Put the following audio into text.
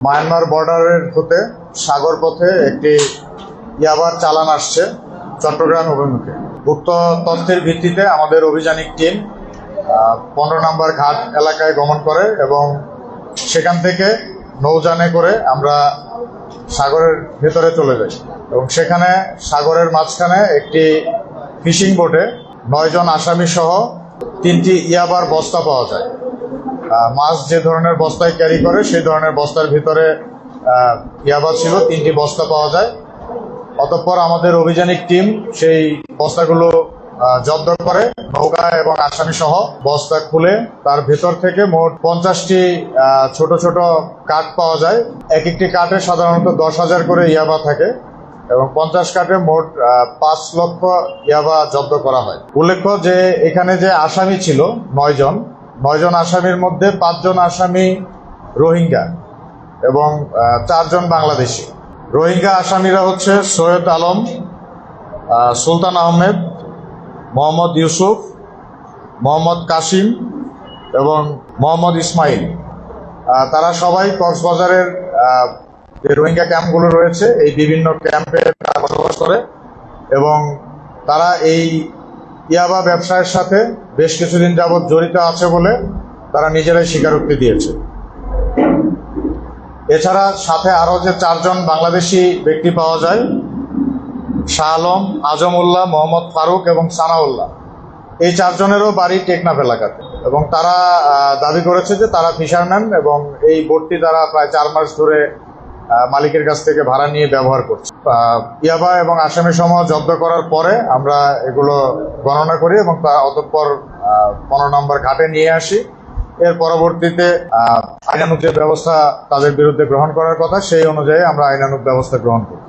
Myanmar বর্ডারের হতে সাগর পথে একটি ইয়াবার চালান আসছে চট্টগ্রাম অভিমুখে। গুপ্ত তথ্যের ভিত্তিতে আমাদের অভিযানিক টিম 15 নম্বর ঘাট এলাকায় গমন করে এবং সেখান থেকে নৌযানে করে আমরা সাগরের ভেতরে চলে যাই এবং সেখানে সাগরের মাঝখানে একটি ফিশিং বোটে 9 জন আসামি সহ 3টি ইয়াবার বস্তা পাওয়া যায়। মাছ যে ধরনের বস্তায় ক্যারি করে সেই ধরনের বস্তার ভিতরে ইয়াবা ছিল, 3টি বস্তা পাওয়া যায়। অতঃপর আমাদের অভিযানিক টিম সেই বস্তাগুলো জব্দ করে নৌকা এবং আসামি সহ বস্তা খুলে তার ভেতর থেকে মোট 50টি ছোট ছোট কাঠ পাওয়া যায়। এক একটি কাঠে সাধারণত 10,000 করে ইয়াবা থাকে এবং 50 কাঠে মোট 5 লক্ষ ইয়াবা জব্দ করা হয়। উল্লেখ্য যে এখানে যে আসামি ছিল 9 জন আসামির মধ্যে 5 জন আসামি রোহিঙ্গা এবং 4 জন বাংলাদেশি। রোহিঙ্গা আসামিরা হচ্ছে সৈয়দ আলম, সুলতান আহমেদ, মোহাম্মদ ইউসুফ, মোহাম্মদ কাসিম এবং মোহাম্মদ ইসমাইল। তারা সবাই কক্সবাজারের যে রোহিঙ্গা ক্যাম্পগুলো রয়েছে এই বিভিন্ন ক্যাম্পে তারা বসবাস করে এবং তারা এই ইয়াবা ব্যবসায়ের সাথে বেশ কিছুদিন যাবৎ জড়িত আছে বলে তারা নিজেরাই স্বীকারোক্তি দিয়েছে। এছাড়া সাথে আরও যে 4 জন বাংলাদেশি ব্যক্তি পাওয়া যায়, শাহ আলম, আজমউল্লাহ, মোহাম্মদ ফারুক এবং সানাউল্লাহ, এই 4 জনেরও বাড়ি টেকনাফ এলাকাতে এবং তারা দাবি করেছে যে তারা ফিশারম্যান এবং এই বোটটি তারা প্রায় 4 মাস ধরে মালিকের কাছ থেকে ভাড়া নিয়ে ব্যবহার করছে। ইয়াবা এবং আসামি সমূহ জব্দ করার পরে আমরা এগুলো গণনা করি এবং তা অতঃপর 15 নম্বর ঘাটে নিয়ে আসি। এর পরবর্তীতে আইনানুগ যে ব্যবস্থা তাদের বিরুদ্ধে গ্রহণ করার কথা সেই অনুযায়ী আমরা আইনানুগ ব্যবস্থা গ্রহণ করি।